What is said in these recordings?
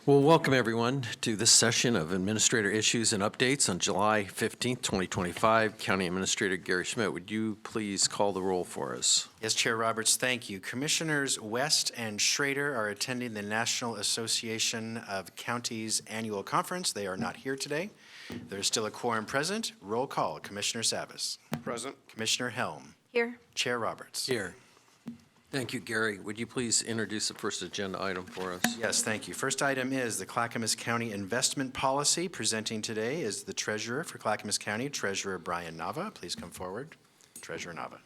Well, welcome everyone to this session of Administrator Issues and Updates on July 15th, 2025. County Administrator Gary Schmidt, would you please call the roll for us? Yes, Chair Roberts, thank you. Commissioners West and Schrader are attending the National Association of Counties Annual Conference. They are not here today. There's still a quorum present. Roll call. Commissioner Savas. Present. Commissioner Helm. Here. Chair Roberts. Here. Thank you, Gary. Would you please introduce the first agenda item for us? Yes, thank you. First item is the Clackamas County Investment Policy. Presenting today is the Treasurer for Clackamas County, Treasurer Brian Nava. Please come forward. Treasurer Nava.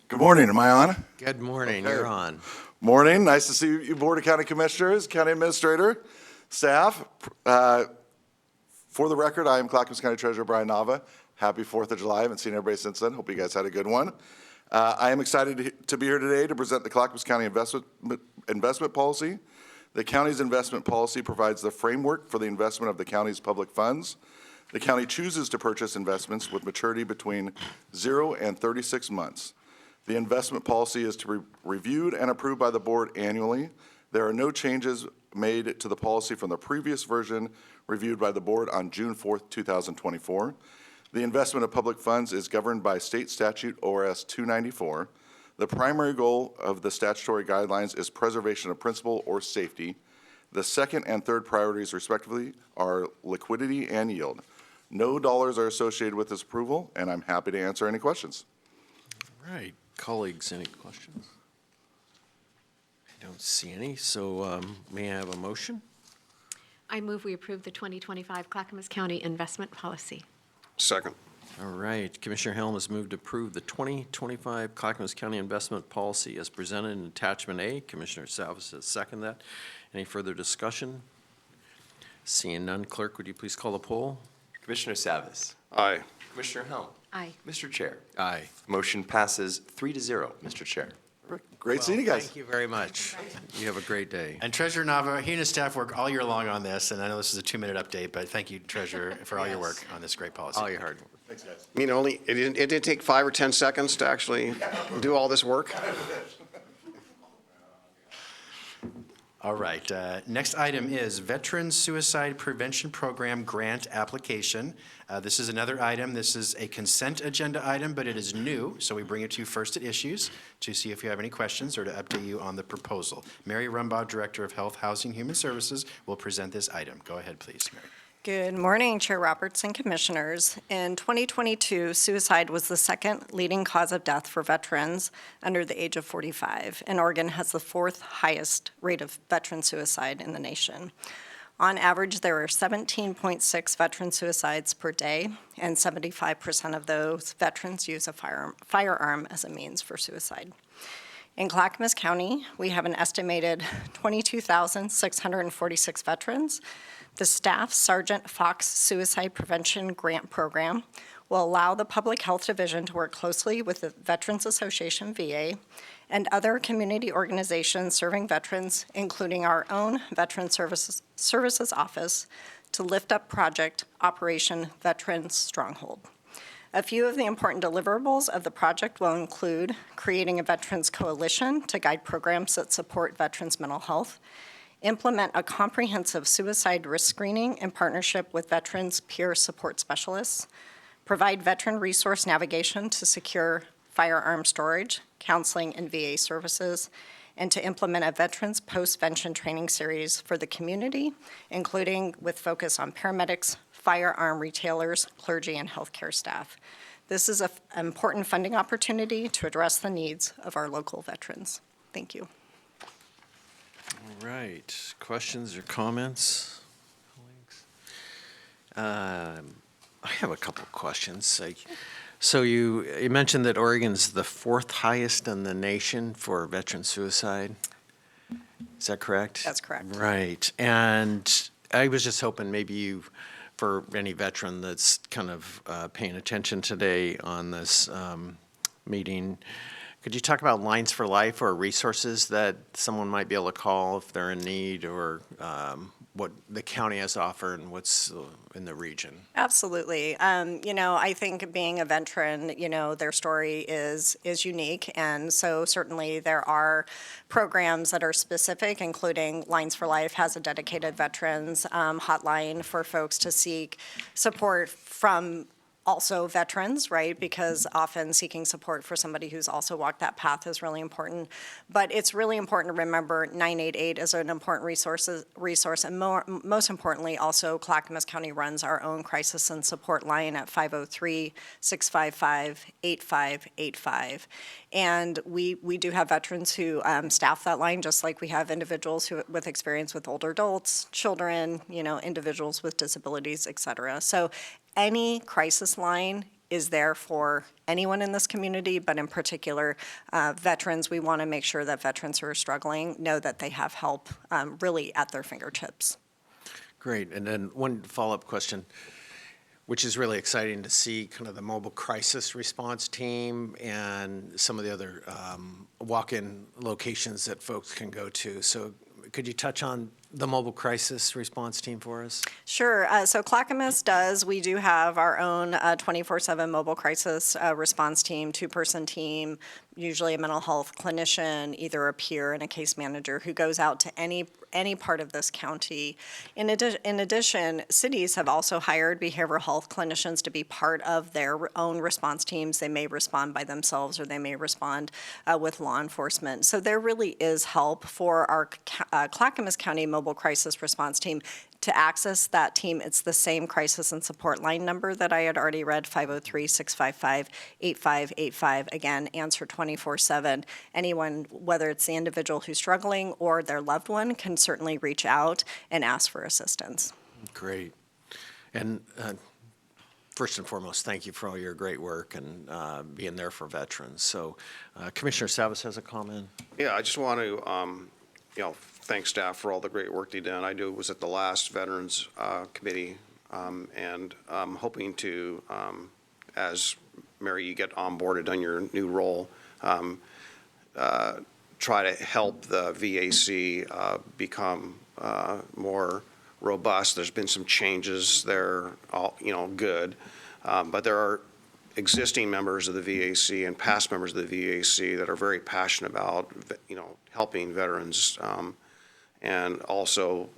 Good morning. Am I on? Good morning. Okay. You're on. Morning. Nice to see you, Board of County Commissioners, County Administrator, staff. For the record, I am Clackamas County Treasurer Brian Nava. Happy 4th of July. I haven't seen everybody since then. Hope you guys had a good one. I am excited to be here today to present the Clackamas County investment policy. The county's investment policy provides the framework for the investment of the county's public funds. The county chooses to purchase investments with maturity between 0 and 36 months. The investment policy is to be reviewed and approved by the board annually. There are no changes made to the policy from the previous version reviewed by the board on June 4th, 2024. The investment of public funds is governed by state statute ORS 294. The primary goal of the statutory guidelines is preservation of principal or safety. The second and third priorities, respectively, are liquidity and yield. No dollars are associated with this approval, and I'm happy to answer any questions. All right. Colleagues, any questions? I don't see any, so may I have a motion? I move we approve the 2025 Clackamas County Investment Policy. Second. All right. Commissioner Helm has moved to approve the 2025 Clackamas County Investment Policy as presented in Attachment A. Commissioner Savas has seconded that. Any further discussion? Seeing none, Clerk, would you please call the poll? Commissioner Savas. Aye. Commissioner Helm. Aye. Mr. Chair. Aye. Motion passes 3-0, Mr. Chair. Great seeing you guys. Thank you very much. You have a great day. And Treasurer Nava, he and his staff work all year long on this, and I know this is a 2-minute update, but thank you, Treasurer, for all your work on this great policy. All your hard work. Thanks, guys. I mean, it did take 5 or 10 seconds to actually do all this work. All right, next item is Veteran Suicide Prevention Program Grant Application. This is another item. This is a consent agenda item, but it is new, so we bring it to you first at issues to see if you have any questions or to update you on the proposal. Mary Rumbaugh, Director of Health, Housing, Human Services, will present this item. Go ahead, please, Mary. Good morning, Chair Roberts and Commissioners. In 2022, suicide was the second leading cause of death for veterans under the age of 45, and Oregon has the 4th highest rate of veteran suicide in the nation. On average, there are 17.6 veteran suicides per day, and 75% of those veterans use a firearm as a means for suicide. In Clackamas County, we have an estimated 22,646 veterans. The staff Sergeant Fox Suicide Prevention Grant Program will allow the Public Health Division to work closely with the Veterans Association, VA, and other community organizations serving veterans, including our own Veteran Services Office, to lift up project Operation Veterans Stronghold. A few of the important deliverables of the project will include creating a Veterans Coalition to guide programs that support veterans' mental health, implement a comprehensive suicide risk screening in partnership with veterans peer support specialists, provide veteran resource navigation to secure firearm storage, counseling, and VA services, and to implement a veterans post-vention training series for the community, including with focus on paramedics, firearm retailers, clergy, and healthcare staff. This is an important funding opportunity to address the needs of our local veterans. Thank you. All right. Questions or comments, colleagues? I have a couple of questions. So you mentioned that Oregon's the 4th highest in the nation for veteran suicide. Is that correct? That's correct. Right. And I was just hoping maybe you, for any veteran that's kind of paying attention today on this meeting, Could you talk about Lines for Life or resources that someone might be able to call if they're in need, or what the county has to offer and what's in the region? Absolutely. I think being a veteran, their story is unique, and so certainly there are programs that are specific, including Lines for Life has a dedicated veterans hotline for folks to seek support from also veterans, right? Because often seeking support for somebody who's also walked that path is really important. But it's really important to remember 988 is an important resource, and most importantly, also Clackamas County runs our own crisis and support line at 503-655-8585. And we do have veterans who staff that line, just like we have individuals who with experience with older adults, children, individuals with disabilities, et cetera. So any crisis line is there for anyone in this community, but in particular, veterans. We want to make sure that veterans who are struggling know that they have help really at their fingertips. Great. And then one follow-up question, which is really exciting to see kind of the mobile crisis response team and some of the other walk-in locations that folks can go to. So could you touch on the mobile crisis response team for us? Sure. So Clackamas does. We do have our own 24/7 mobile crisis response team, two-person team, usually a mental health clinician, either a peer and a case manager who goes out to any part of this county. In addition, cities have also hired behavioral health clinicians to be part of their own response teams. They may respond by themselves or they may respond with law enforcement. So there really is help for our Clackamas County Mobile Crisis Response Team. To access that team, it's the same crisis and support line number that I had already read, 503-655-8585. Again, answer 24/7. Anyone, whether it's the individual who's struggling or their loved one, can certainly reach out and ask for assistance. Great. And first and foremost, thank you for all your great work and being there for veterans. So Commissioner Savas has a comment. Yeah, I just want to, thank staff for all the great work they did. I was at the last Veterans Committee, and I'm hoping to, as Mary, you get onboarded on your new role, try to help the VAC become more robust. There's been some changes there, good, but there are existing members of the VAC and past members of the VAC that are very passionate about, helping veterans, and also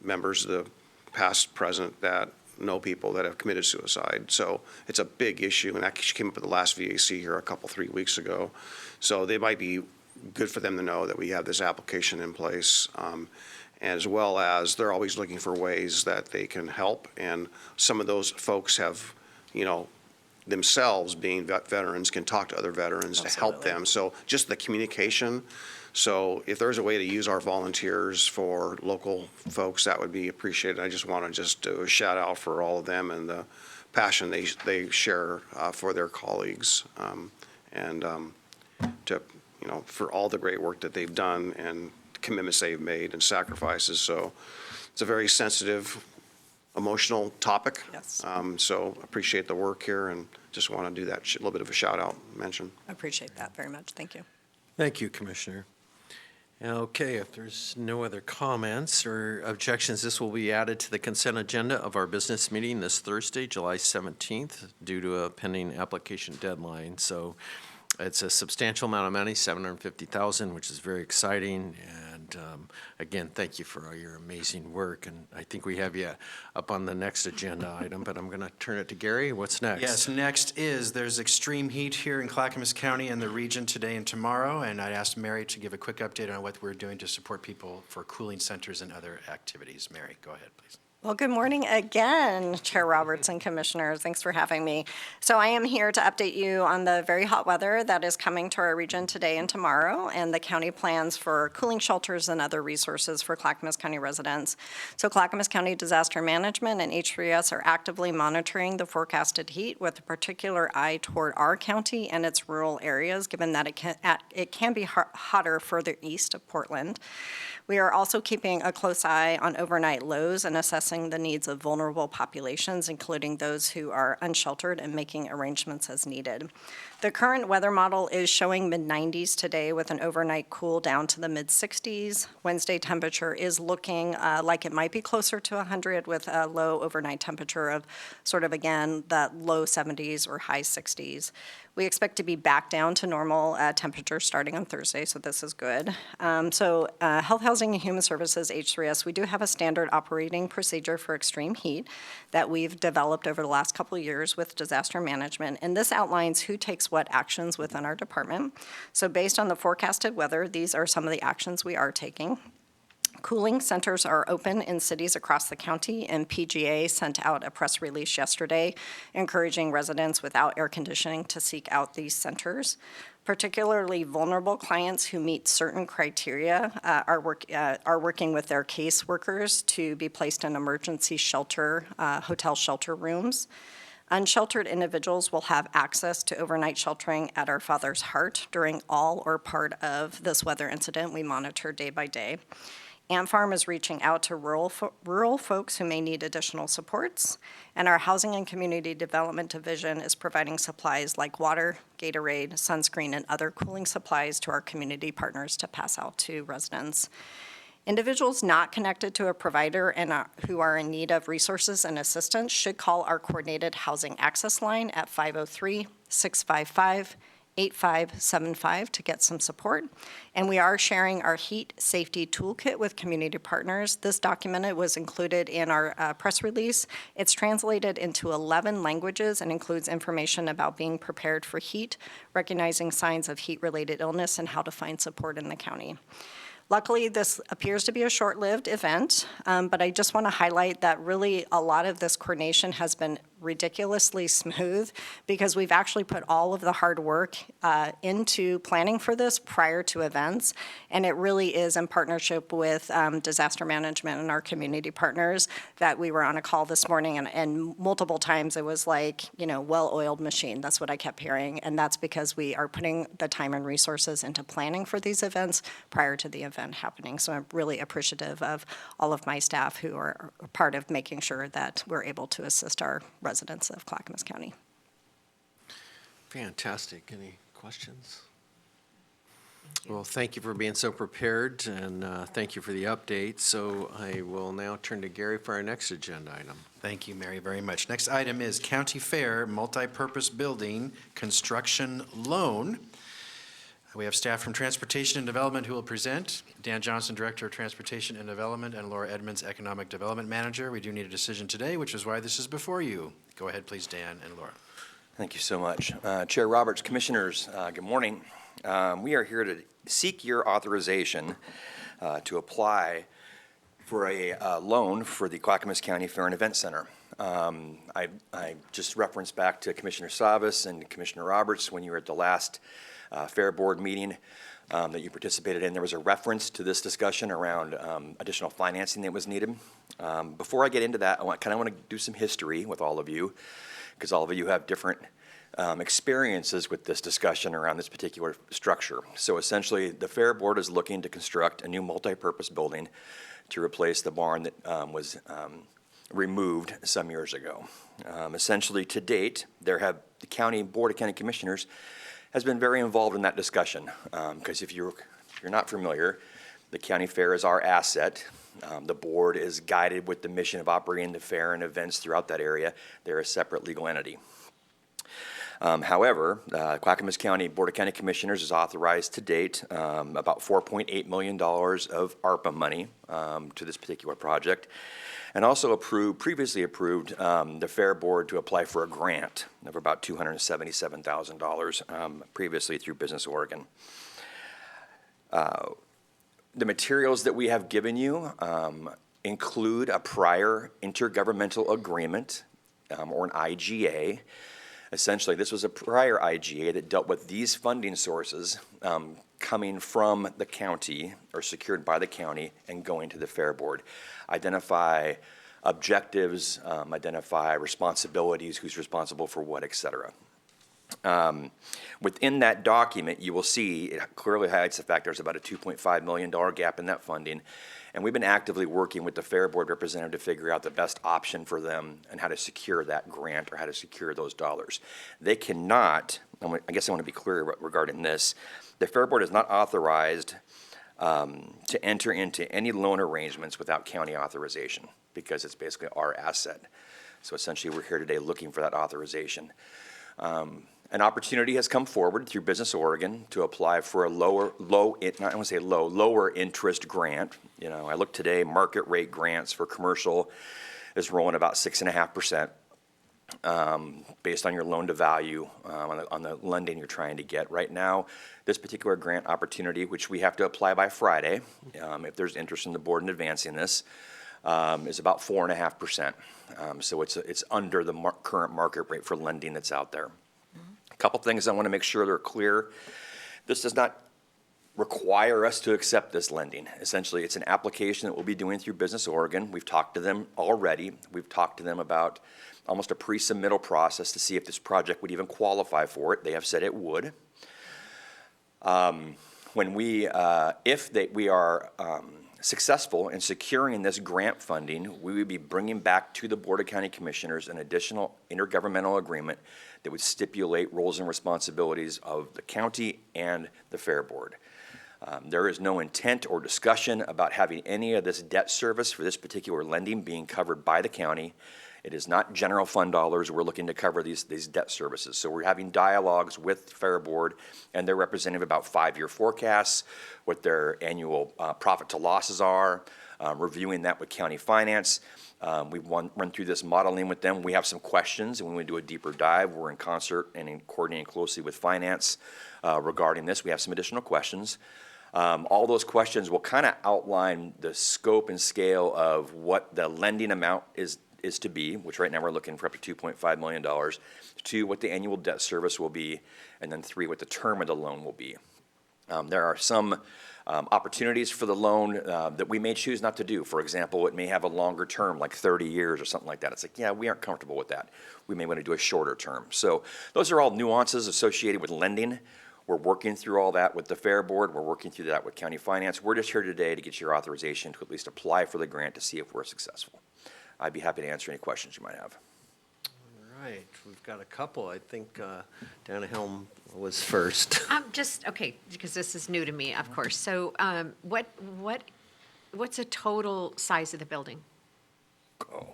members of the past, present that know people that have committed suicide. So it's a big issue, and that came up at the last VAC here 3 weeks ago. So they might be good for them to know that we have this application in place, as well as they're always looking for ways that they can help. And some of those folks have, themselves being veterans, can talk to other veterans to help Absolutely. them. So just the communication. So if there's a way to use our volunteers for local folks, that would be appreciated. I just want to do a shout out for all of them and the passion they share for their colleagues, and for all the great work that they've done and commitments they've made and sacrifices. So it's a very sensitive, emotional topic. Yes. So appreciate the work here and just want to do that little bit of a shout out mention. Appreciate that very much. Thank you. Thank you, Commissioner. Okay, if there's no other comments or objections, this will be added to the consent agenda of our business meeting this Thursday, July 17th, due to a pending application deadline. So it's a substantial amount of money, $750,000, which is very exciting. And again, thank you for all your amazing work. And I think we have you up on the next agenda item, but I'm going to turn it to Gary. What's next? Yes, next there's extreme heat here in Clackamas County and the region today and tomorrow, and I asked Mary to give a quick update on what we're doing to support people for cooling centers and other activities. Mary, go ahead, please. Well, good morning again, Chair Roberts and Commissioners. Thanks for having me. So I am here to update you on the very hot weather that is coming to our region today and tomorrow, and the county plans for cooling shelters and other resources for Clackamas County residents. So Clackamas County Disaster Management and H3S are actively monitoring the forecasted heat with a particular eye toward our county and its rural areas, given that it can be hotter further east of Portland. We are also keeping a close eye on overnight lows and assessing the needs of vulnerable populations, including those who are unsheltered, and making arrangements as needed. The current weather model is showing mid-90s today with an overnight cool down to the mid-60s. Wednesday temperature is looking like it might be closer to 100 with a low overnight temperature of sort of, again, that low 70s or high 60s. We expect to be back down to normal temperatures starting on Thursday, so this is good. Health, Housing, and Human Services, H3S, we do have a standard operating procedure for extreme heat that we've developed over the last couple of years with disaster management, and this outlines who takes what actions within our department. So based on the forecasted weather, these are some of the actions we are taking. Cooling centers are open in cities across the county, and PGA sent out a press release yesterday encouraging residents without air conditioning to seek out these centers. Particularly vulnerable clients who meet certain criteria are working with their caseworkers to be placed in emergency shelter, hotel shelter rooms. Unsheltered individuals will have access to overnight sheltering at our Father's Heart during all or part of this weather incident we monitor day by day. Ant Farm is reaching out to rural folks who may need additional supports, and our Housing and Community Development Division is providing supplies like water, Gatorade, sunscreen, and other cooling supplies to our community partners to pass out to residents. Individuals not connected to a provider and who are in need of resources and assistance should call our Coordinated Housing Access Line at 503-655-8575 to get some support. And we are sharing our heat safety toolkit with community partners. This document was included in our press release. It's translated into 11 languages and includes information about being prepared for heat, recognizing signs of heat-related illness, and how to find support in the county. Luckily, this appears to be a short-lived event, but I just want to highlight that really a lot of this coordination has been ridiculously smooth because we've actually put all of the hard work into planning for this prior to events, and it really is in partnership with disaster management and our community partners that we were on a call this morning, and multiple times it was like, well-oiled machine. That's what I kept hearing, and that's because we are putting the time and resources into planning for these events prior to the event happening. So I'm really appreciative of all of my staff who are part of making sure that we're able to assist our residents of Clackamas County. Fantastic. Any questions? Well, thank you for being so prepared, and thank you for the update. So I will now turn to Gary for our next agenda item. Thank you, Mary, very much. Next item is County Fair Multipurpose Building Construction Loan. We have staff from Transportation and Development who will present. Dan Johnson, Director of Transportation and Development, and Laura Edmonds, Economic Development Manager. We do need a decision today, which is why this is before you. Go ahead, please, Dan and Laura. Thank you so much. Chair Roberts, Commissioners, good morning. We are here to seek your authorization to apply for a loan for the Clackamas County Fair and Event Center. I just referenced back to Commissioner Savas and Commissioner Roberts when you were at the last Fair Board meeting that you participated in. There was a reference to this discussion around additional financing that was needed. Before I get into that, I want to do some history with all of you, because all of you have different experiences with this discussion around this particular structure. So essentially, the Fair Board is looking to construct a new multi-purpose building to replace the barn that was removed some years ago. Essentially, to date, the County Board of County Commissioners has been very involved in that discussion, because if you're not familiar, the county fair is our asset. The board is guided with the mission of operating the fair and events throughout that area. They're a separate legal entity. However, Clackamas County Board of County Commissioners has authorized to date about $4.8 million of ARPA money to this particular project, and also previously approved the Fair Board to apply for a grant of about $277,000 previously through Business Oregon. The materials that we have given you include a prior intergovernmental agreement, or an IGA. Essentially, this was a prior IGA that dealt with these funding sources coming from the county or secured by the county and going to the Fair Board. Identify objectives, identify responsibilities, who's responsible for what, et cetera. Within that document, you will see it clearly highlights the fact there's about a $2.5 million gap in that funding, And we've been actively working with the Fair Board representative to figure out the best option for them and how to secure that grant or how to secure those dollars. They cannot, I guess I want to be clear regarding this, the Fair Board is not authorized to enter into any loan arrangements without county authorization because it's basically our asset. So essentially, we're here today looking for that authorization. An opportunity has come forward through Business Oregon to apply for a lower interest grant. You know, I looked today, market rate grants for commercial is rolling about 6.5%, based on your loan to value, on the lending you're trying to get. Right now, this particular grant opportunity, which we have to apply by Friday, if there's interest in the board in advancing this, is about 4.5%. So it's under the current market rate for lending that's out there. A couple things I want to make sure they're clear. This does not require us to accept this lending. Essentially, it's an application that we'll be doing through Business Oregon. We've talked to them already. We've talked to them about almost a pre-submittal process to see if this project would even qualify for it. They have said it would. When we are successful in securing this grant funding, we would be bringing back to the Board of County Commissioners an additional intergovernmental agreement that would stipulate roles and responsibilities of the county and the Fair Board. There is no intent or discussion about having any of this debt service for this particular lending being covered by the county. It is not general fund dollars. We're looking to cover these debt services. So we're having dialogues with Fair Board and their representative about 5-year forecasts, what their annual profit to losses are, reviewing that with county finance. We've run through this modeling with them. We have some questions, and when we do a deeper dive, we're in concert and coordinating closely with finance regarding this. We have some additional questions. All those questions will kind of outline the scope and scale of what the lending amount is to be, which right now we're looking for up to $2.5 million, 2, what the annual debt service will be, and then 3, what the term of the loan will be. There are some opportunities for the loan that we may choose not to do. For example, it may have a longer term, like 30 years or something like that. It's like, yeah, we aren't comfortable with that. We may want to do a shorter term. So those are all nuances associated with lending. We're working through all that with the Fair Board. We're working through that with county finance. We're just here today to get your authorization to at least apply for the grant to see if we're successful. I'd be happy to answer any questions you might have. All right, we've got a couple. I think Dana Helm was first. Okay, because this is new to me, of course. So what's the total size of the building? Oh,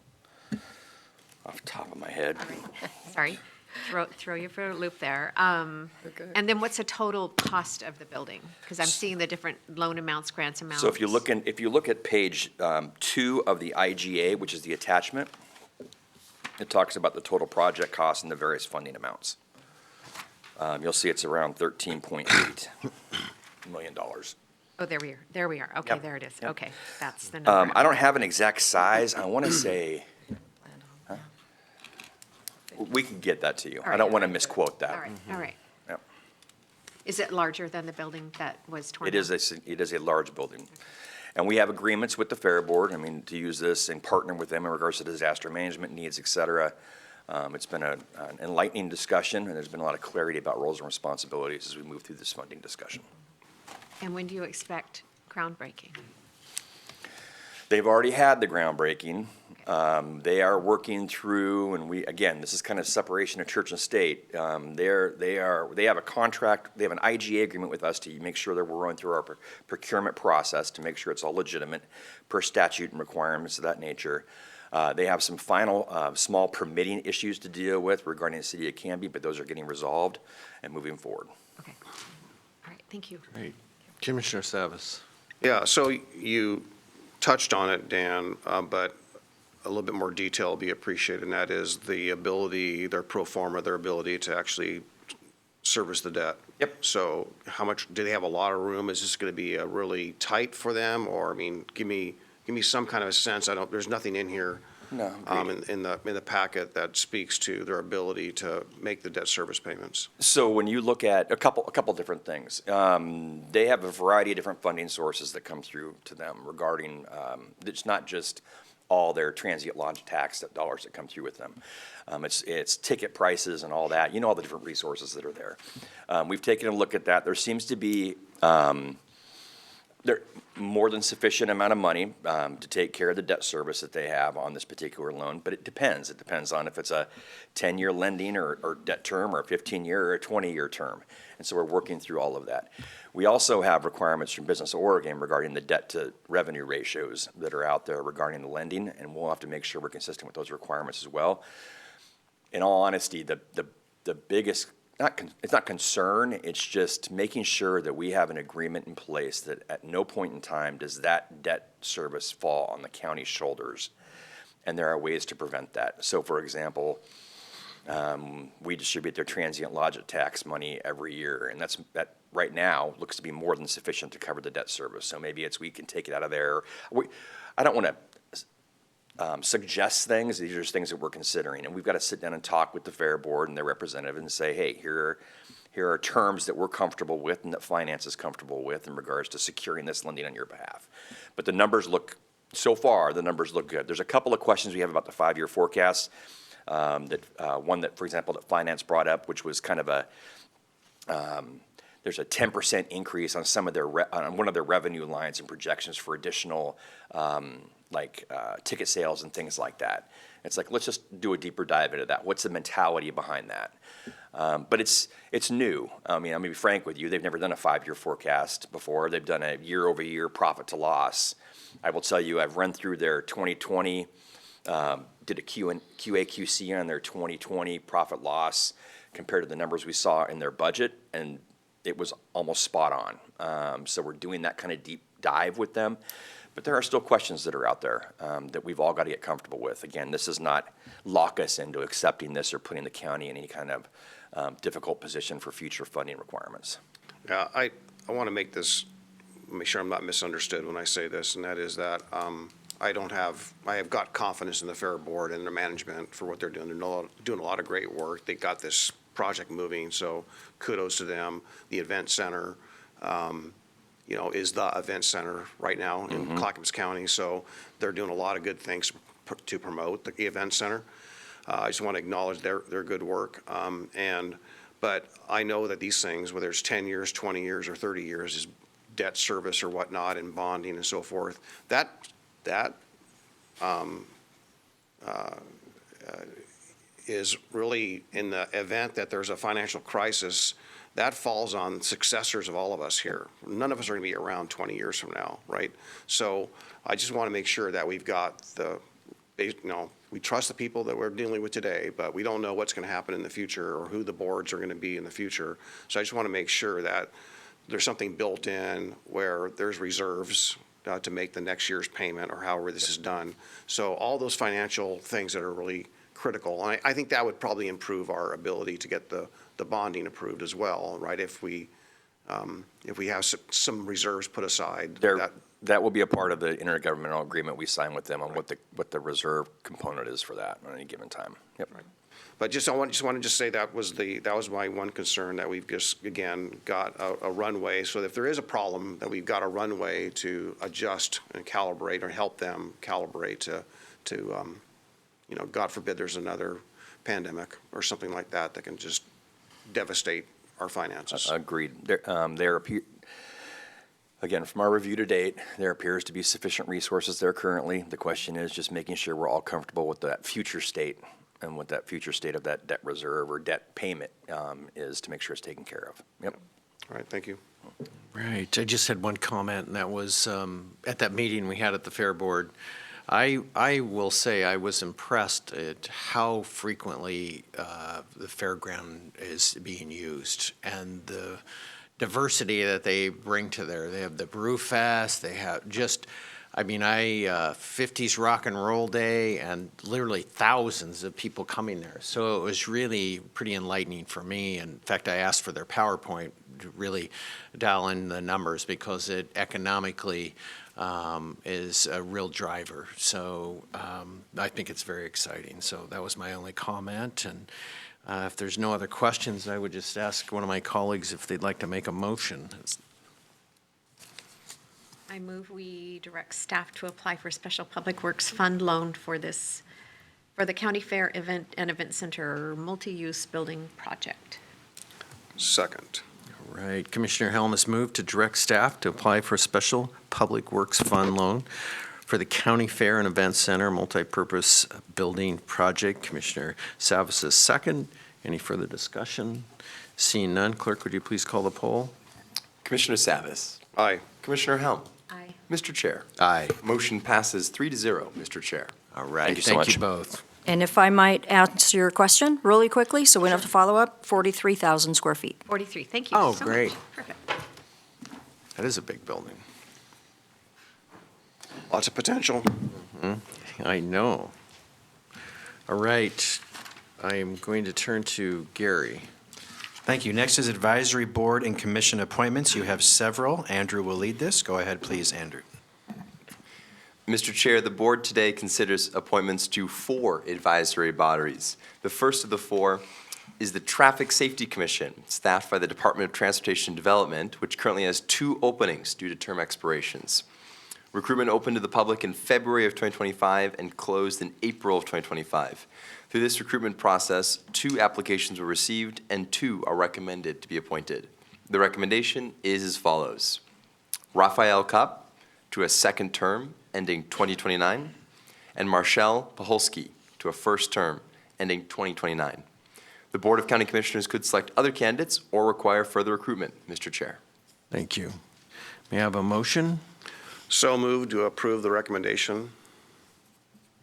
off the top of my head. Sorry, throw you for a loop there. And then what's the total cost of the building? Because I'm seeing the different loan amounts, grants amounts. So if you look at page 2 of the IGA, which is the attachment, it talks about the total project cost and the various funding amounts. You'll see it's around $13.8 million. Oh, there we are. Okay, Yep. there it is. Yep. Okay, that's the number. I don't have an exact size. I want to say, we can get that to you. All I right. don't want to misquote that. All right, all right. Yep. Is it larger than the building that was torn It down? is a large building. And we have agreements with the Fair Board, to use this and partner with them in regards to disaster management needs, et cetera. It's been an enlightening discussion, and there's been a lot of clarity about roles and responsibilities as we move through this funding discussion. And when do you expect groundbreaking? They've already had the groundbreaking. They are working through, and this is kind of separation of church and state. They have a contract, they have an IGA agreement with us to make sure that we're running through our procurement process to make sure it's all legitimate per statute and requirements of that nature. They have some final small permitting issues to deal with regarding the city of Canby, but those are getting resolved and moving forward. Okay. All right, thank you. Great. Commissioner Savas. Yeah, so you touched on it, Dan, but a little bit more detail will be appreciated, and that is the ability, their pro forma, their ability to actually service the debt. Yep. So how much, do they have a lot of room? Is this going to be really tight for them? Or, give me some kind of a sense. There's nothing in here. No, In the packet that speaks to their ability to make the debt service payments. So when you look at a couple different things, they have a variety of different funding sources that come through to them regarding, it's not just all their transient launch tax dollars that come through with them. It's ticket prices and all that, all the different resources that are there. We've taken a look at that. There seems to be They're more than sufficient amount of money to take care of the debt service that they have on this particular loan, but it depends. It depends on if it's a 10-year lending or debt term, or a 15-year or a 20-year term. And so we're working through all of that. We also have requirements from Business Oregon regarding the debt-to-revenue ratios that are out there regarding the lending, and we'll have to make sure we're consistent with those requirements as well. In all honesty, the biggest, it's not concern, it's just making sure that we have an agreement in place that at no point in time does that debt service fall on the county's shoulders. And there are ways to prevent that. So for example, we distribute their transient lodging tax money every year, and that right now looks to be more than sufficient to cover the debt service. So maybe we can take it out of there. I don't want to suggest things. These are just things that we're considering, and we've got to sit down and talk with the Fair Board and their representative and say, hey, here are terms that we're comfortable with and that finance is comfortable with in regards to securing this lending on your behalf. But the numbers look good. There's a couple of questions we have about the 5-year forecast. One that, for example, that finance brought up, which was kind of there's a 10% increase on on one of their revenue lines and projections for additional ticket sales and things like that. It's like, let's just do a deeper dive into that. What's the mentality behind that? But it's new. I mean, I'm gonna be frank with you. They've never done a 5-year forecast before. They've done a year-over-year profit to loss. I will tell you, I've run through their 2020, did a QA/QC on their 2020 profit loss compared to the numbers we saw in their budget, and it was almost spot on. So we're doing that kind of deep dive with them. But there are still questions that are out there that we've all got to get comfortable with. Again, this does not lock us into accepting this or putting the county in any kind of difficult position for future funding requirements. Yeah, I want to make sure I'm not misunderstood when I say this, and that is that I have got confidence in the Fair Board and their management for what they're doing. They're doing a lot of great work. They got this project moving, so kudos to them. The event center, is the event center right now in Clackamas County, so they're doing a lot of good things to promote the event center. I just want to acknowledge their good work. But I know that these things, whether it's 10 years, 20 years, or 30 years, is debt service or whatnot, and bonding and so forth, that is really, in the event that there's a financial crisis, that falls on successors of all of us here. None of us are going to be around 20 years from now, right? So I just want to make sure that we've got we trust the people that we're dealing with today, but we don't know what's going to happen in the future or who the boards are going to be in the future. So I just want to make sure that there's something built in where there's reserves to make the next year's payment or however this is done. So all those financial things that are really critical. And I think that would probably improve our ability to get the bonding approved as well, right? If we have some reserves put aside. That will be a part of the intergovernmental agreement we sign with them on what the reserve component is for that at any given time. Yep. Right. But I wanted to say that was my one concern, that we've just, again, got a runway, so that if there is a problem, that we've got a runway to adjust and calibrate, or help them calibrate to God forbid there's another pandemic or something like that can just devastate our finances. Agreed. Again, from our review to date, there appears to be sufficient resources there currently. The question is just making sure we're all comfortable with that future state and what that future state of that debt reserve or debt payment is, to make sure it's taken care of. Yep. All right, thank you. Right. I just had one comment, and that was at that meeting we had at the Fair Board. I will say I was impressed at how frequently the fairground is being used, and the diversity that they bring to there. They have the Brew Fest, they have just, 50s rock and roll day, and literally thousands of people coming there. So it was really pretty enlightening for me. In fact, I asked for their PowerPoint to really dial in the numbers, because it economically is a real driver. So I think it's very exciting. So that was my only comment. And if there's no other questions, I would just ask one of my colleagues if they'd like to make a motion. I move we direct staff to apply for Special Public Works Fund loan for the County Fair Event and Event Center multi-use building project. Second. Right. Commissioner Helm has moved to direct staff to apply for a special Public Works Fund loan for the County Fair and Event Center multipurpose building project. Commissioner Savas is second. Any further discussion? Seeing none, clerk, would you please call the poll? Commissioner Savas. Aye. Commissioner Helm. Aye. Mr. Chair. Aye. Motion passes 3-0, Mr. Chair. All right. Thank you so much. both. And if I might answer your question really quickly, so we don't have to follow up, 43,000 square feet. 43, thank you so Oh, much. great. Perfect. That is a big building. Lots of potential. I know. All right. I am going to turn to Gary. Thank you. Next is advisory board and commission appointments. You have several. Andrew will lead this. Go ahead, please, Andrew. Mr. Chair, the board today considers appointments to 4 advisory bodies. The first of the 4 is the Traffic Safety Commission, staffed by the Department of Transportation Development, which currently has 2 openings due to term expirations. Recruitment opened to the public in February of 2025 and closed in April of 2025. Through this recruitment process, 2 applications were received and 2 are recommended to be appointed. The recommendation is as follows. Raphael Cup to a 2nd term ending 2029, and Marshall Paholski to a 1st term ending 2029. The Board of County Commissioners could select other candidates or require further recruitment, Mr. Chair. Thank you. May I have a motion? So moved to approve the recommendation.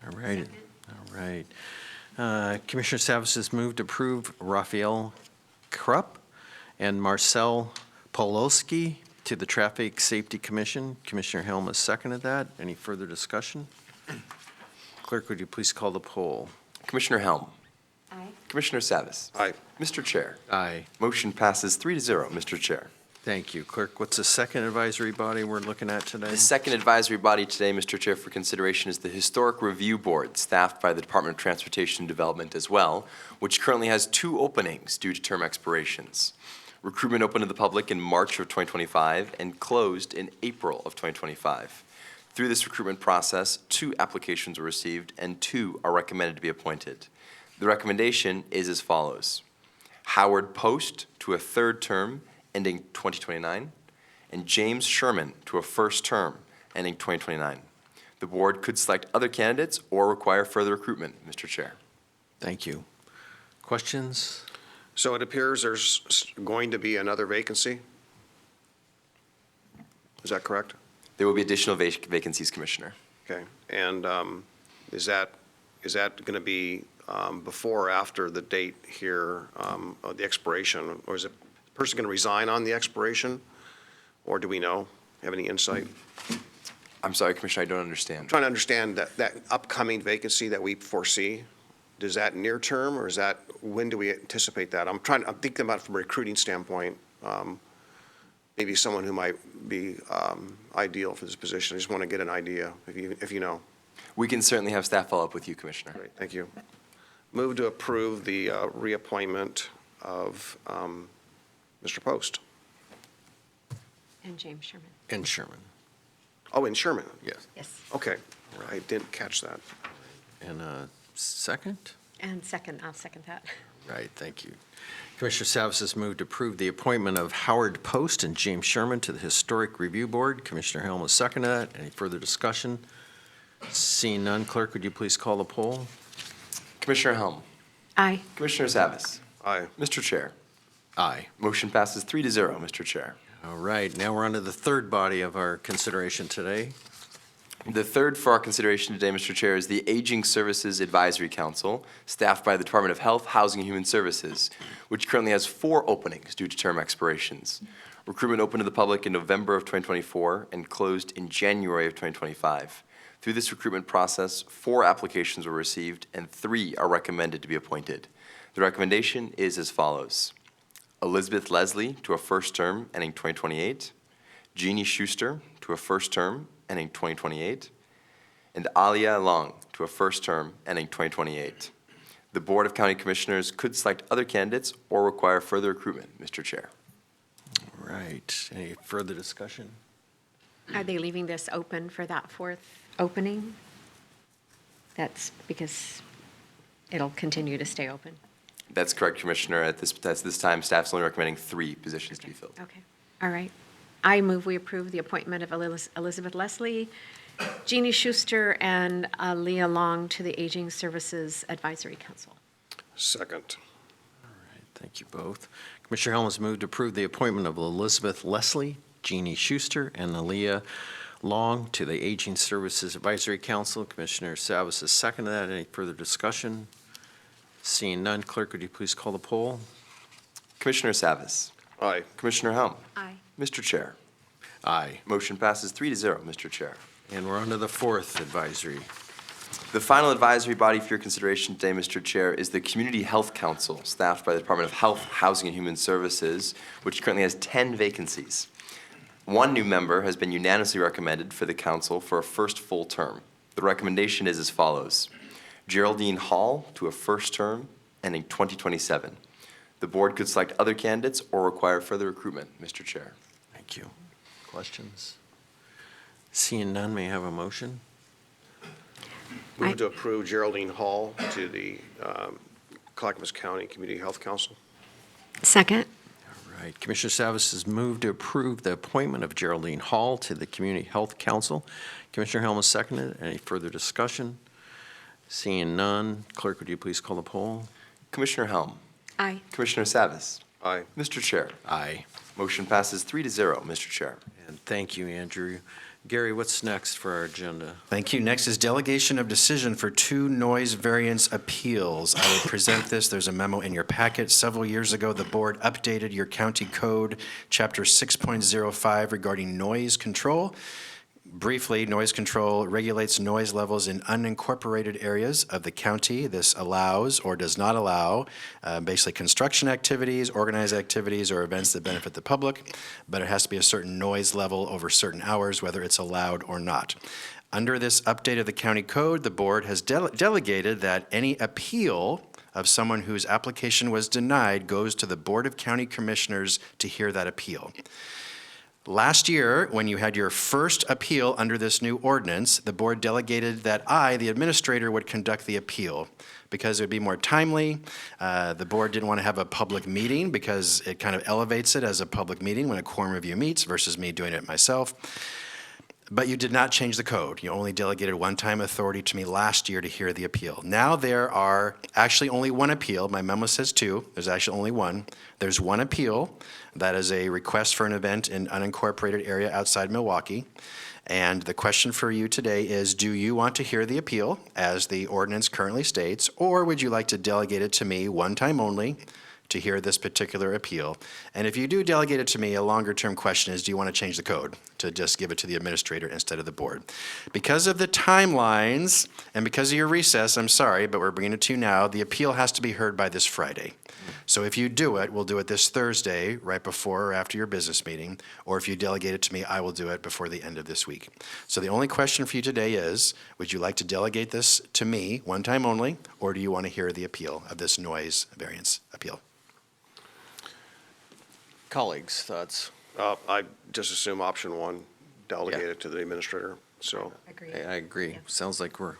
All right. All right. Commissioner Savas has moved to approve Raphael Krupp and Marcel Polowski to the Traffic Safety Commission. Commissioner Helm has seconded that. Any further discussion? Clerk, would you please call the poll? Commissioner Helm. Aye. Commissioner Savas. Aye. Mr. Chair. Aye. Motion passes 3-0, Mr. Chair. Thank you. Clerk, what's the second advisory body we're looking at today? The second advisory body today, Mr. Chair, for consideration is the Historic Review Board, staffed by the Department of Transportation Development as well, which currently has 2 openings due to term expirations. Recruitment opened to the public in March of 2025 and closed in April of 2025. Through this recruitment process, 2 applications were received and 2 are recommended to be appointed. The recommendation is as follows. Howard Post to a 3rd term ending 2029, and James Sherman to a 1st term ending 2029. The board could select other candidates or require further recruitment, Mr. Chair. Thank you. Questions? So it appears there's going to be another vacancy? Is that correct? There will be additional vacancies, Commissioner. Okay. And is that going to be before or after the date here of the expiration? Or is it the person going to resign on the expiration? Or do we know? Have any insight? I'm sorry, Commissioner, I don't understand. Trying to understand that upcoming vacancy that we foresee. Is that near term, or is that, when do we anticipate that? I'm thinking about it from a recruiting standpoint, maybe someone who might be ideal for this position. I just want to get an idea, if you know. We can certainly have staff follow up with you, Commissioner. Great, thank you. Move to approve the reappointment of Mr. Post. And James Sherman. And Sherman. Oh, and Sherman. Yes. Yes. Okay, I didn't catch that. And second? And second, I'll second that. Right, thank you. Commissioner Savas has moved to approve the appointment of Howard Post and James Sherman to the Historic Review Board. Commissioner Helm has seconded that. Any further discussion? Seeing none, clerk, would you please call the poll? Commissioner Helm. Aye. Commissioner Savas. Aye. Mr. Chair. Aye. Motion passes 3-0, Mr. Chair. All right, now we're on to the third body of our consideration today. The third for our consideration today, Mr. Chair, is the Aging Services Advisory Council, staffed by the Department of Health, Housing, and Human Services, which currently has 4 openings due to term expirations. Recruitment opened to the public in November of 2024 and closed in January of 2025. Through this recruitment process, 4 applications were received and 3 are recommended to be appointed. The recommendation is as follows. Elizabeth Leslie to a 1st term ending 2028, Jeannie Schuster to a 1st term ending 2028, and Alia Long to a 1st term ending 2028. The Board of County Commissioners could select other candidates or require further recruitment, Mr. Chair. All right, any further discussion? Are they leaving this open for that 4th opening? That's because it'll continue to stay open? That's correct, Commissioner. At this time, staff's only recommending 3 positions to be filled. Okay, all right. I move we approve the appointment of Elizabeth Leslie, Jeannie Schuster, and Leah Long to the Aging Services Advisory Council. Second. Thank you both. Commissioner Helm has moved to approve the appointment of Elizabeth Leslie, Jeannie Schuster, and Aaliyah Long to the Aging Services Advisory Council. Commissioner Savas has seconded that. Any further discussion? Seeing none, clerk, would you please call the poll? Commissioner Savas. Aye. Commissioner Helm. Aye. Mr. Chair. Aye. Motion passes 3-0, Mr. Chair. And we're on to the fourth advisory. The final advisory body for your consideration today, Mr. Chair, is the Community Health Council, staffed by the Department of Health, Housing, and Human Services, which currently has 10 vacancies. 1 new member has been unanimously recommended for the council for a first full term. The recommendation is as follows: Geraldine Hall to a first term ending 2027. The board could select other candidates or require further recruitment, Mr. Chair. Thank you. Questions? Seeing none, may I have a motion? Move to approve Geraldine Hall to the Clackamas County Community Health Council. Second. All right. Commissioner Savas has moved to approve the appointment of Geraldine Hall to the Community Health Council. Commissioner Helm has seconded. Any further discussion? Seeing none, clerk, would you please call the poll? Commissioner Helm. Aye. Commissioner Savas. Aye. Mr. Chair. Aye. Motion passes 3-0, Mr. Chair. And thank you, Andrew. Gary, what's next for our agenda? Thank you. Next is delegation of decision for 2 noise variance appeals. I will present this. There's a memo in your packet. Several years ago, the board updated your county code, chapter 6.05, regarding noise control. Briefly, noise control regulates noise levels in unincorporated areas of the county. This allows or does not allow basically construction activities, organized activities, or events that benefit the public, but it has to be a certain noise level over certain hours, whether it's allowed or not. Under this update of the county code, the board has delegated that any appeal of someone whose application was denied goes to the Board of County Commissioners to hear that appeal. Last year, when you had your first appeal under this new ordinance, the board delegated that I, the administrator, would conduct the appeal because it would be more timely. The board didn't want to have a public meeting because it kind of elevates it as a public meeting when a quorum of you meets versus me doing it myself. But you did not change the code. You only delegated one-time authority to me last year to hear the appeal. Now there are actually only 1 appeal. My memo says 2. There's actually only 1. There's 1 appeal. That is a request for an event in unincorporated area outside Milwaukee. And the question for you today is, do you want to hear the appeal as the ordinance currently states, or would you like to delegate it to me one time only to hear this particular appeal? And if you do delegate it to me, a longer-term question is, do you want to change the code to just give it to the administrator instead of the board? Because of the timelines and because of your recess, I'm sorry, but we're bringing it to you now, the appeal has to be heard by this Friday. So if you do it, we'll do it this Thursday, right before or after your business meeting, or if you delegate it to me, I will do it before the end of this week. So the only question for you today is, would you like to delegate this to me, one time only, or do you want to hear the appeal of this noise variance appeal? Colleagues, thoughts? I just assume option 1, delegate it to the administrator, so. Agreed. I agree. Sounds like we're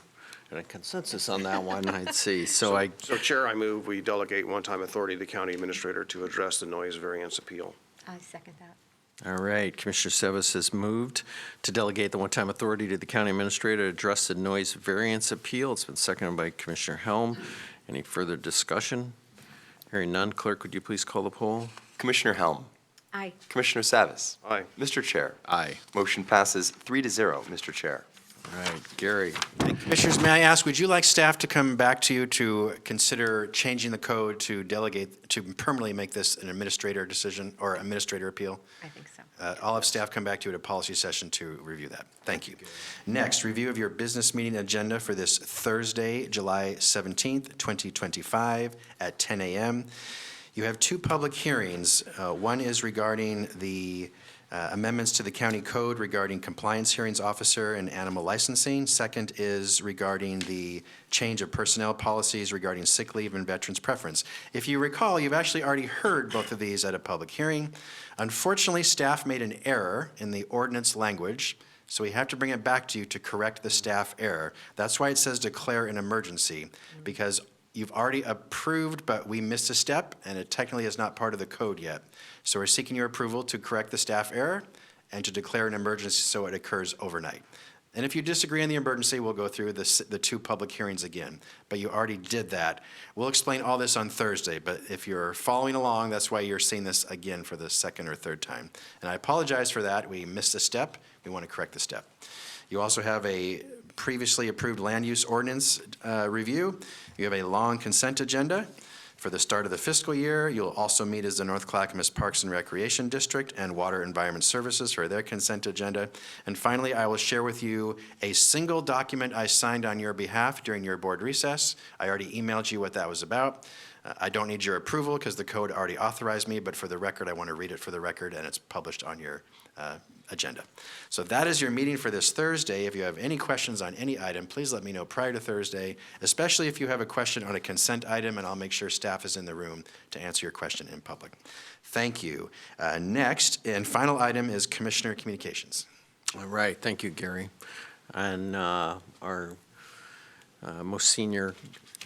in a consensus on that one, I'd see. So Chair, I move we delegate one-time authority to the county administrator to address the noise variance appeal. I second that. All right, Commissioner Sevas has moved to delegate the one-time authority to the county administrator to address the noise variance appeal. It's been seconded by Commissioner Helm. Any further discussion? Hearing none, clerk, would you please call the poll? Commissioner Helm. Aye. Commissioner Savas. Aye. Mr. Chair. Aye. Motion passes 3-0, Mr. Chair. All right, Gary. Commissioners, may I ask, would you like staff to come back to you to consider changing the code to delegate, to permanently make this an administrator decision or administrator appeal? I think so. I'll have staff come back to you at a policy session to review that. Thank you. Next, review of your business meeting agenda for this Thursday, July 17th, 2025 at 10 a.m. You have 2 public hearings. One is regarding the amendments to the county code regarding compliance hearings officer and animal licensing. Second is regarding the change of personnel policies regarding sick leave and veterans preference. If you recall, you've actually already heard both of these at a public hearing. Unfortunately, staff made an error in the ordinance language, so we have to bring it back to you to correct the staff error. That's why it says declare an emergency, because you've already approved, but we missed a step, and it technically is not part of the code yet. So we're seeking your approval to correct the staff error and to declare an emergency so it occurs overnight. And if you disagree on the emergency, we'll go through the two public hearings again. But you already did that. We'll explain all this on Thursday, but if you're following along, that's why you're seeing this again for the second or third time. And I apologize for that. We missed a step. We want to correct the step. You also have a previously approved land use ordinance review. You have a long consent agenda. For the start of the fiscal year, you'll also meet as the North Clackamas Parks and Recreation District and Water Environment Services for their consent agenda. And finally, I will share with you a single document I signed on your behalf during your board recess. I already emailed you what that was about. I don't need your approval because the code already authorized me, but for the record, I want to read it for the record, and it's published on your agenda. So that is your meeting for this Thursday. If you have any questions on any item, please let me know prior to Thursday, especially if you have a question on a consent item, and I'll make sure staff is in the room to answer your question in public. Thank you. Next and final item is Commissioner Communications. All right, thank you, Gary. And our most senior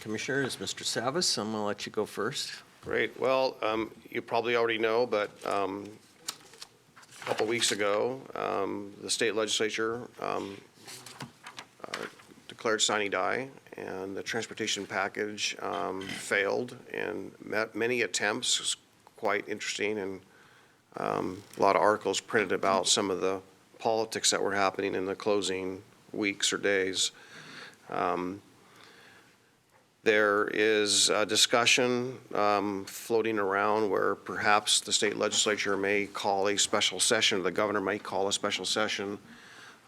commissioner is Mr. Savas. I'm going to let you go first. Great. Well, you probably already know, but a couple weeks ago, the state legislature declared sine die, and the transportation package failed, and many attempts. It was quite interesting, and a lot of articles printed about some of the politics that were happening in the closing weeks or days. There is a discussion floating around where perhaps the state legislature may call a special session, the governor may call a special session.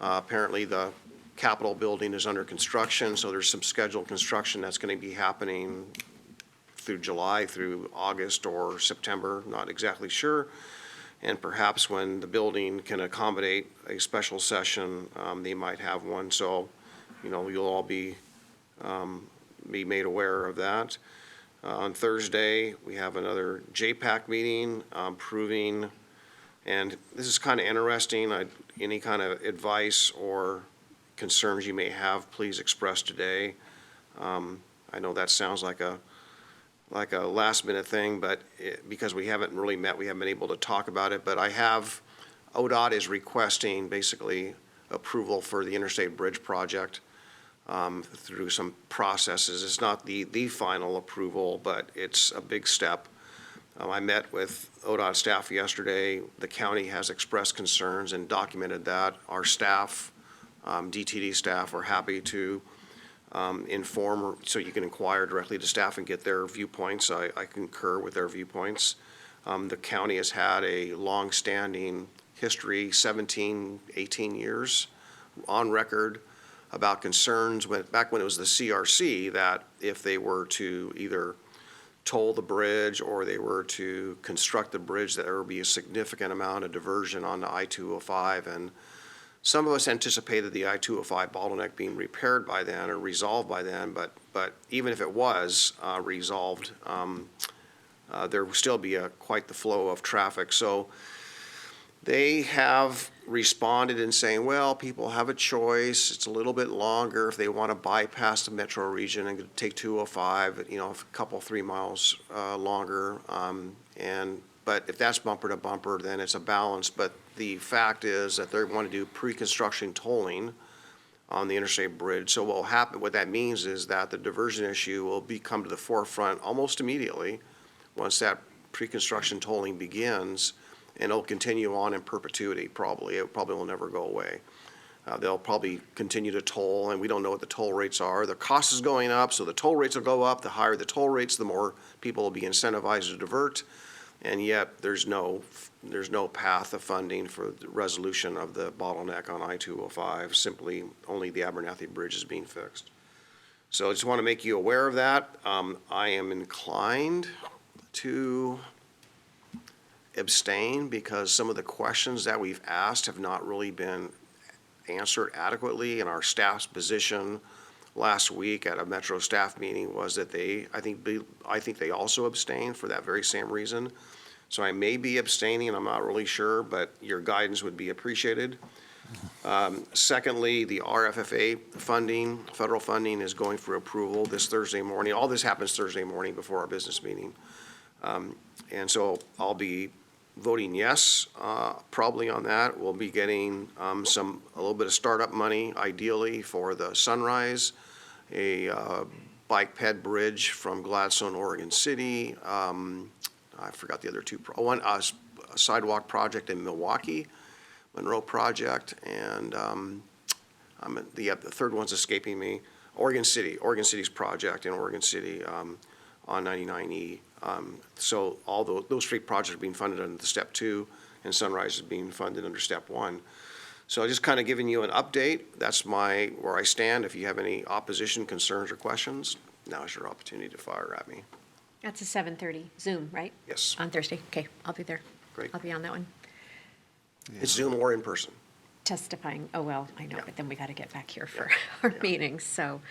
Apparently, the Capitol building is under construction, so there's some scheduled construction that's going to be happening through July, through August or September, not exactly sure. And perhaps when the building can accommodate a special session, they might have one. So, you'll all be made aware of that. On Thursday, we have another JPAC meeting proving, and this is kind of interesting, any kind of advice or concerns you may have, please express today. I know that sounds like a last minute thing, but because we haven't really met, we haven't been able to talk about it, but ODOT is requesting basically approval for the Interstate Bridge project. Through some processes. It's not the final approval, but it's a big step. I met with ODOT staff yesterday. The county has expressed concerns and documented that. Our staff, DTD staff, are happy to inform, so you can inquire directly to staff and get their viewpoints. I concur with their viewpoints. The county has had a long-standing history, 17, 18 years on record, about concerns back when it was the CRC, that if they were to either toll the bridge or they were to construct the bridge, that there would be a significant amount of diversion on the I-205. And some of us anticipated the I-205 bottleneck being repaired by then or resolved by then, but even if it was resolved, there would still be quite the flow of traffic. So they have responded in saying, well, people have a choice. It's a little bit longer if they want to bypass the metro region and take 205, a couple, 3 miles longer. But if that's bumper to bumper, then it's a balance. But the fact is that they want to do pre-construction tolling on the interstate bridge. So what will happen, what that means is that the diversion issue will come to the forefront almost immediately once that pre-construction tolling begins. And it'll continue on in perpetuity, probably. It probably will never go away. They'll probably continue to toll, and we don't know what the toll rates are. The cost is going up, so the toll rates will go up. The higher the toll rates, the more people will be incentivized to divert. And yet, there's no path of funding for the resolution of the bottleneck on I-205. Simply, only the Abernathy Bridge is being fixed. So I just want to make you aware of that. I am inclined to abstain because some of the questions that we've asked have not really been answered adequately, and our staff's position last week at a Metro staff meeting was that I think they also abstained for that very same reason. So I may be abstaining, I'm not really sure, but your guidance would be appreciated. Secondly, the RFFA funding, federal funding is going for approval this Thursday morning. All this happens Thursday morning before our business meeting. And so I'll be voting yes, probably on that. We'll be getting a little bit of startup money, ideally, for the Sunrise, a bike ped bridge from Gladstone, Oregon City. I forgot the other two. One, a sidewalk project in Milwaukee, Monroe project, and the third one's escaping me. Oregon City's project in Oregon City on 99E. So all those three projects are being funded under the Step 2, and Sunrise is being funded under Step 1. So just kind of giving you an update. That's where I stand. If you have any opposition, concerns, or questions, now is your opportunity to fire at me. That's a 7:30 Zoom, right? Yes. On Thursday. Okay, I'll be there. Great. I'll be on that one. It's Zoom or in person. Testifying, oh, well, I know, Yeah. but then we got to get back here for Yeah. our Yeah. meetings, so.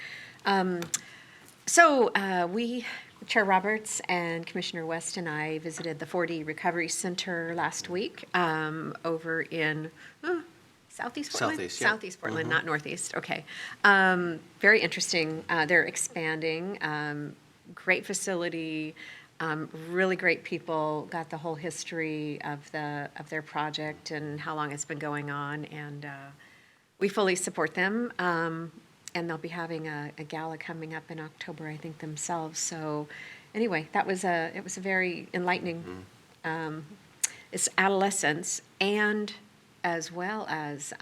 We, Chair Roberts and Commissioner West and I visited the 4D Recovery Center last week over in Southeast Portland? Southeast, yeah. Southeast Portland, not Northeast, okay. Very interesting. They're expanding. Great facility, really great people, got the whole history of their project and how long it's been going on, and we fully support them. And they'll be having a gala coming up in October, I think, themselves. So anyway, it was a very enlightening, it's adolescence and as well as,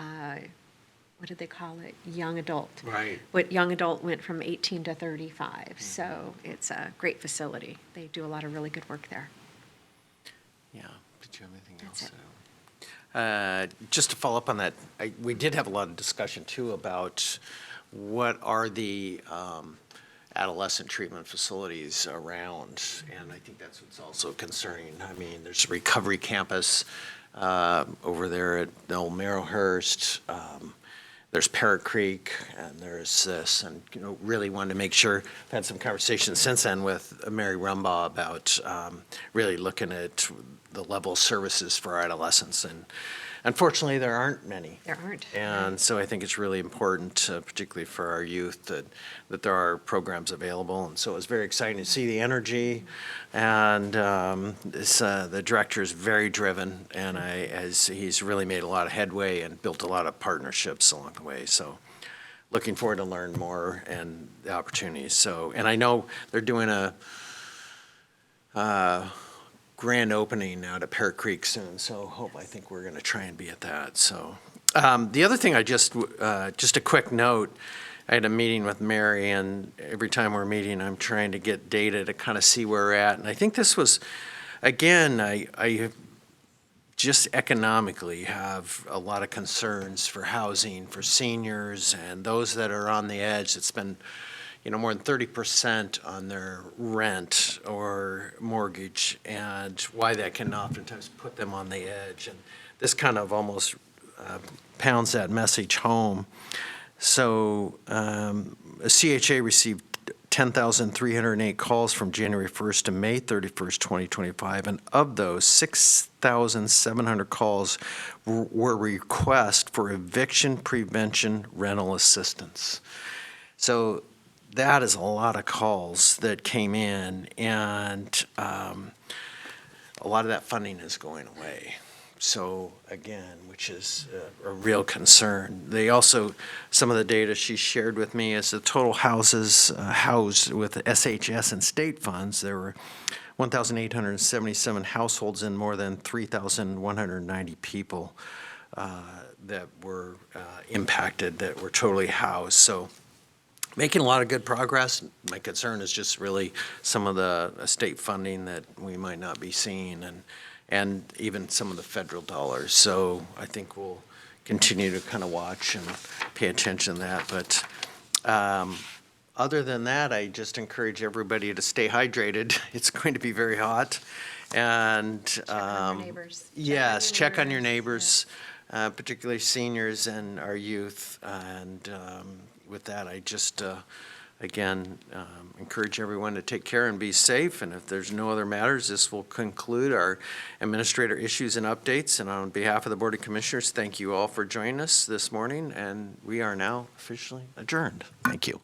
what did they call it? Young adult. Right. What young adult went from 18 to 35. So it's a great facility. They do a lot of really good work there. Yeah. Did you have anything That's else? it. Just to follow up on that, we did have a lot of discussion too about what are the adolescent treatment facilities around, and I think that's what's also concerning. I mean, there's a recovery campus over there at Old Marrowhurst. There's Parrot Creek, and there's this, and really wanted to make sure. I've had some conversations since then with Mary Rumbaugh about really looking at the level of services for adolescents, and unfortunately, there aren't many. There aren't. And so I think it's really important, particularly for our youth, that there are programs available. And so it was very exciting to see the energy. And the director is very driven, and he's really made a lot of headway and built a lot of partnerships along the way. So looking forward to learn more and the opportunities. So, and I know they're doing a grand opening out at Parrot Creek soon, so I think we're going to try and be at that. So the other thing, just a quick note, I had a meeting with Mary, and every time we're meeting, I'm trying to get data to kind of see where we're at. And I think this was, again, I just economically have a lot of concerns for housing, for seniors, and those that are on the edge. It's been more than 30% on their rent or mortgage, and why that can oftentimes put them on the edge. And this kind of almost pounds that message home. So CHA received 10,308 calls from January 1st to May 31st, 2025, and of those, 6,700 calls were requests for eviction prevention rental assistance. So that is a lot of calls that came in, and a lot of that funding is going away. So again, which is a real concern. They also, some of the data she shared with me is the total houses housed with SHS and state funds. There were 1,877 households and more than 3,190 people that were impacted, that were totally housed. So making a lot of good progress. My concern is just really some of the state funding that we might not be seeing, and even some of the federal dollars. So I think we'll continue to kind of watch and pay attention to that. But other than that, I just encourage everybody to stay hydrated. It's going to be very hot. And Check on your neighbors. yes, check on your neighbors, particularly seniors and our youth. And with that, I just Again, encourage everyone to take care and be safe, and if there's no other matters, this will conclude our administrator issues and updates. And on behalf of the Board of Commissioners, thank you all for joining us this morning, and we are now officially adjourned. Thank you.